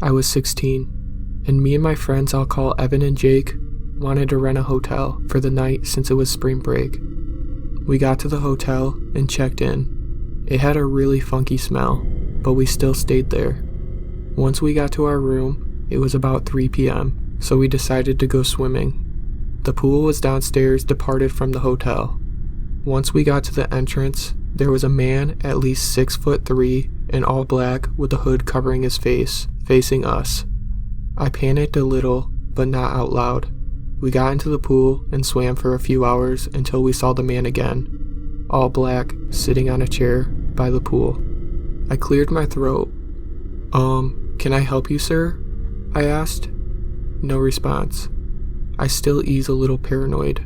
I was 16, and me and my friends I'll call Evan and Jake wanted to rent a hotel for the night since it was spring break. We got to the hotel and checked in. It had a really funky smell, but we still stayed there. Once we got to our room, it was about 3 p.m., so we decided to go swimming. The pool was downstairs, departed from the hotel. Once we got to the entrance, there was a man at least 6'3" in all black with a hood covering his face, facing us. I panicked a little, but not out loud. We got into the pool and swam for a few hours until we saw the man again, all black, sitting on a chair by the pool. I cleared my throat. Can I help you, sir? I asked. No response. I still ease a little paranoid.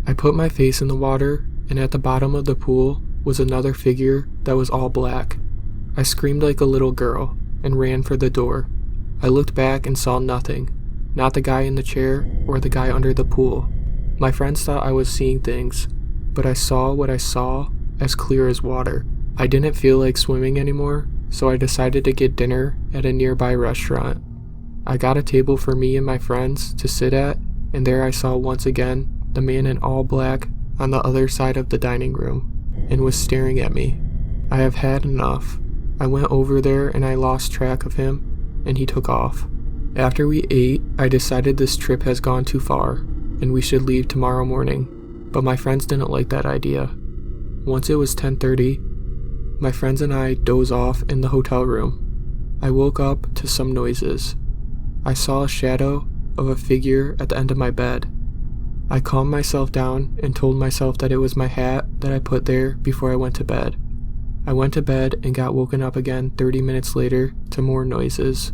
I put my face in the water, and at the bottom of the pool was another figure that was all black. I screamed like a little girl and ran for the door. I looked back and saw nothing. Not the guy in the chair or the guy under the pool. My friends thought I was seeing things, but I saw what I saw as clear as water. I didn't feel like swimming anymore, so I decided to get dinner at a nearby restaurant. I got a table for me and my friends to sit at, and there I saw once again the man in all black on the other side of the dining room, and was staring at me. I have had enough. I went over there and I lost track of him, and he took off. After we ate, I decided this trip has gone too far, and we should leave tomorrow morning, but my friends didn't like that idea. Once it was 10:30, my friends and I dozed off in the hotel room. I woke up to some noises. I saw a shadow of a figure at the end of my bed. I calmed myself down and told myself that it was my hat that I put there before I went to bed. I went to bed and got woken up again 30 minutes later to more noises.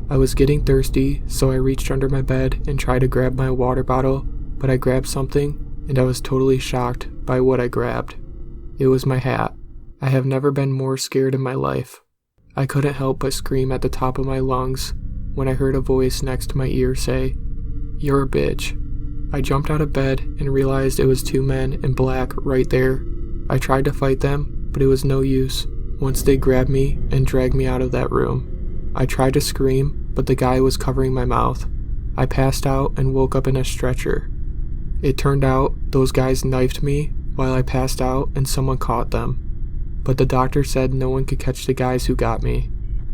I was getting thirsty, so I reached under my bed and tried to grab my water bottle, but I grabbed something and I was totally shocked by what I grabbed. It was my hat. I have never been more scared in my life. I couldn't help but scream at the top of my lungs when I heard a voice next to my ear say, "You're a bitch." I jumped out of bed and realized it was 2 men in black right there. I tried to fight them, but it was no use once they grabbed me and dragged me out of that room. I tried to scream, but the guy was covering my mouth. I passed out and woke up in a stretcher. It turned out those guys knifed me while I passed out and someone caught them. But the doctor said no one could catch the guys who got me.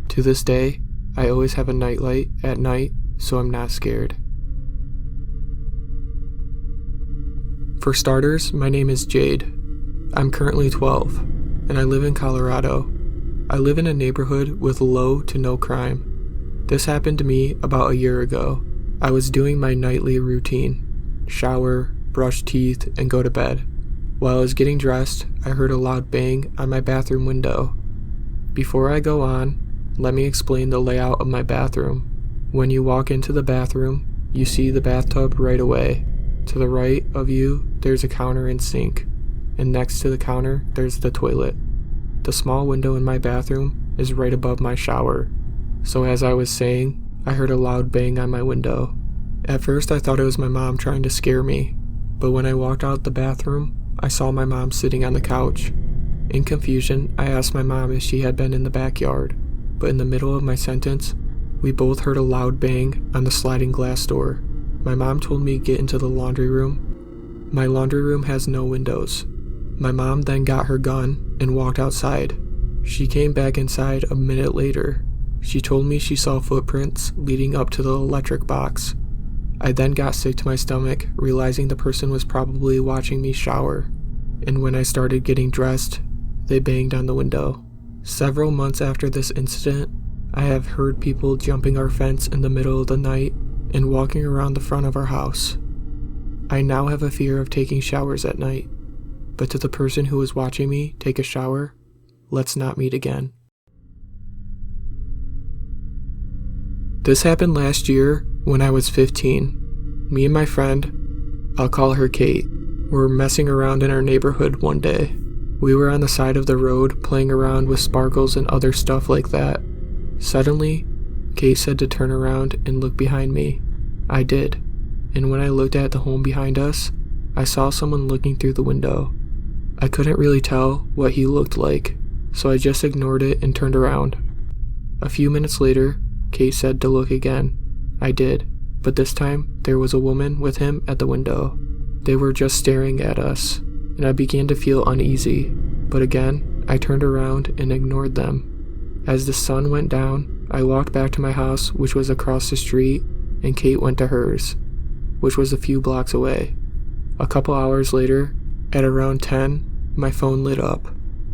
To this day, I always have a nightlight at night, so I'm not scared. For starters, my name is Jade. I'm currently 12, and I live in Colorado. I live in a neighborhood with low to no crime. This happened to me about a year ago. I was doing my nightly routine: shower, brush teeth, and go to bed. While I was getting dressed, I heard a loud bang on my bathroom window. Before I go on, let me explain the layout of my bathroom. When you walk into the bathroom, you see the bathtub right away. To the right of you, there's a counter and sink, and next to the counter, there's the toilet. The small window in my bathroom is right above my shower. So as I was saying, I heard a loud bang on my window. At first I thought it was my mom trying to scare me, but when I walked out the bathroom, I saw my mom sitting on the couch. In confusion, I asked my mom if she had been in the backyard, but in the middle of my sentence, we both heard a loud bang on the sliding glass door. My mom told me to get into the laundry room. My laundry room has no windows. My mom then got her gun and walked outside. She came back inside a minute later. She told me she saw footprints leading up to the electric box. I then got sick to my stomach, realizing the person was probably watching me shower. And when I started getting dressed, they banged on the window. Several months after this incident, I have heard people jumping our fence in the middle of the night and walking around the front of our house. I now have a fear of taking showers at night. But to the person who was watching me take a shower, let's not meet again. This happened last year when I was 15. Me and my friend, I'll call her Kate, were messing around in our neighborhood one day. We were on the side of the road playing around with sparkles and other stuff like that. Suddenly, Kate said to turn around and look behind me. I did, and when I looked at the home behind us, I saw someone looking through the window. I couldn't really tell what he looked like, so I just ignored it and turned around. A few minutes later, Kate said to look again. I did, but this time there was a woman with him at the window. They were just staring at us, and I began to feel uneasy, but again, I turned around and ignored them. As the sun went down, I walked back to my house, which was across the street, and Kate went to hers, which was a few blocks away. A couple hours later, at around 10, my phone lit up.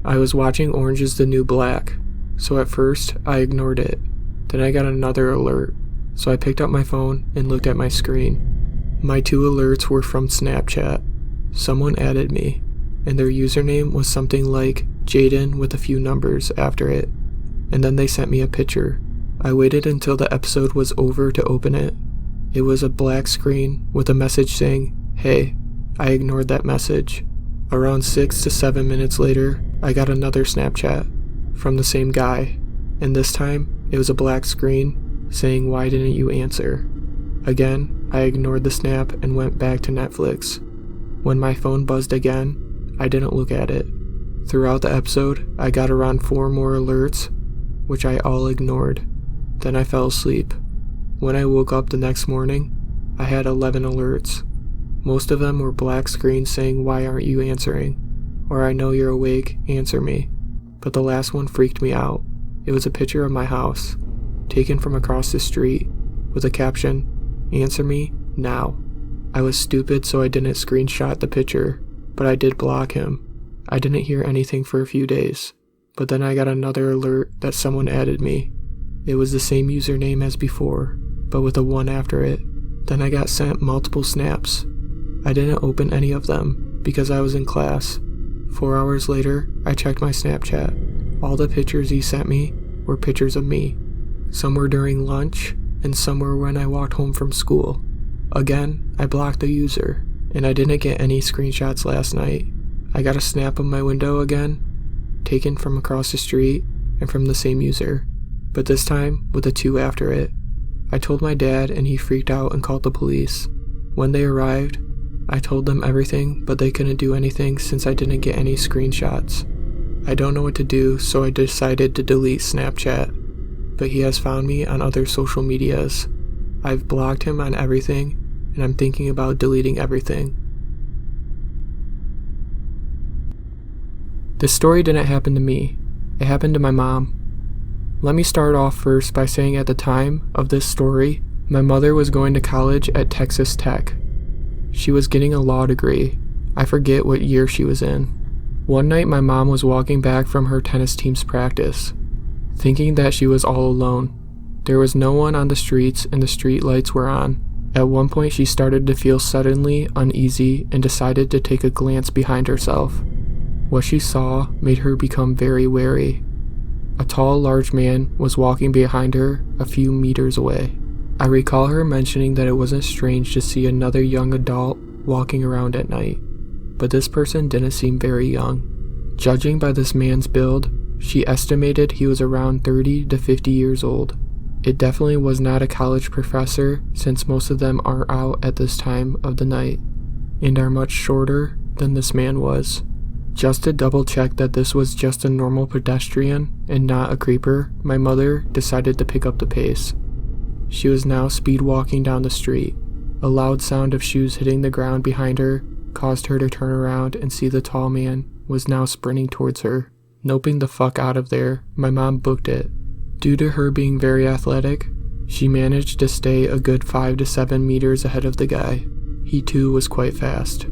I was watching Orange is the New Black, so at first I ignored it. Then I got another alert, so I picked up my phone and looked at my screen. My 2 alerts were from Snapchat. Someone added me, and their username was something like Jaden with a few numbers after it, and then they sent me a picture. I waited until the episode was over to open it. It was a black screen with a message saying, "Hey." I ignored that message. Around 6 to 7 minutes later, I got another Snapchat from the same guy, and this time it was a black screen saying, "Why didn't you answer?" Again, I ignored the snap and went back to Netflix. When my phone buzzed again, I didn't look at it. Throughout the episode, I got around 4 more alerts, which I all ignored. Then I fell asleep. When I woke up the next morning, I had 11 alerts. Most of them were black screens saying, "Why aren't you answering?" or "I know you're awake, answer me." But the last one freaked me out. It was a picture of my house, taken from across the street, with a caption, "Answer me, now." I was stupid, so I didn't screenshot the picture, but I did block him. I didn't hear anything for a few days, but then I got another alert that someone added me. It was the same username as before, but with a 1 after it. Then I got sent multiple snaps. I didn't open any of them because I was in class. 4 hours later, I checked my Snapchat. All the pictures he sent me were pictures of me. Some were during lunch, and some were when I walked home from school. Again, I blocked the user, and I didn't get any screenshots last night. I got a snap of my window again, taken from across the street and from the same user, but this time with a 2 after it. I told my dad, and he freaked out and called the police. When they arrived, I told them everything, but they couldn't do anything since I didn't get any screenshots. I don't know what to do, so I decided to delete Snapchat, but he has found me on other social medias. I've blocked him on everything, and I'm thinking about deleting everything. This story didn't happen to me. It happened to my mom. Let me start off first by saying at the time of this story, my mother was going to college at Texas Tech. She was getting a law degree. I forget what year she was in. One night my mom was walking back from her tennis team's practice, thinking that she was all alone. There was no one on the streets and the street lights were on. At one point she started to feel suddenly uneasy and decided to take a glance behind herself. What she saw made her become very wary. A tall, large man was walking behind her a few meters away. I recall her mentioning that it wasn't strange to see another young adult walking around at night, but this person didn't seem very young. Judging by this man's build, she estimated he was around 30 to 50 years old. It definitely was not a college professor, since most of them are out at this time of the night, and are much shorter than this man was. Just to double check that this was just a normal pedestrian and not a creeper, my mother decided to pick up the pace. She was now speed walking down the street. A loud sound of shoes hitting the ground behind her caused her to turn around and see the tall man was now sprinting towards her. Noping the fuck out of there, my mom booked it. Due to her being very athletic, she managed to stay a good 5 to 7 meters ahead of the guy. He too was quite fast,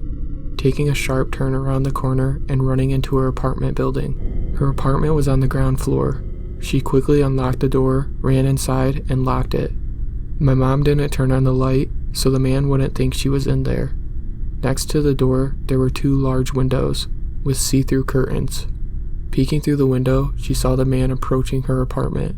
taking a sharp turn around the corner and running into her apartment building. Her apartment was on the ground floor. She quickly unlocked the door, ran inside, and locked it. My mom didn't turn on the light, so the man wouldn't think she was in there. Next to the door, there were 2 large windows with see-through curtains. Peeking through the window, she saw the man approaching her apartment.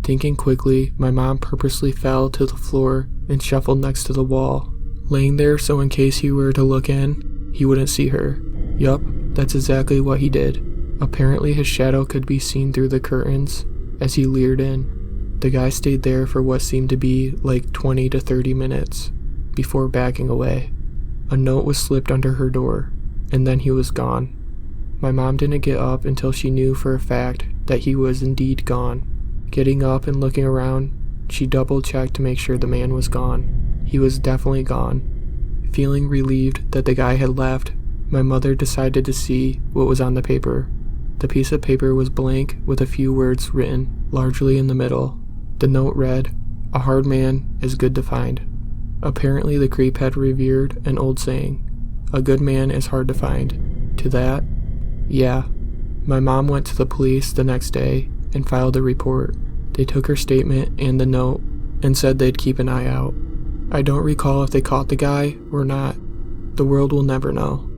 Thinking quickly, my mom purposely fell to the floor and shuffled next to the wall, laying there so in case he were to look in, he wouldn't see her. Yup, that's exactly what he did. Apparently his shadow could be seen through the curtains as he leered in. The guy stayed there for what seemed to be like 20 to 30 minutes before backing away. A note was slipped under her door, and then he was gone. My mom didn't get up until she knew for a fact that he was indeed gone. Getting up and looking around, She double-checked to make sure the man was gone. He was definitely gone. Feeling relieved that the guy had left, my mother decided to see what was on the paper. The piece of paper was blank with a few words written, largely in the middle. The note read, "A hard man is good to find." Apparently the creep had revered an old saying, "A good man is hard to find." To that, yeah. My mom went to the police the next day and filed a report. They took her statement and the note and said they'd keep an eye out. I don't recall if they caught the guy or not. The world will never know.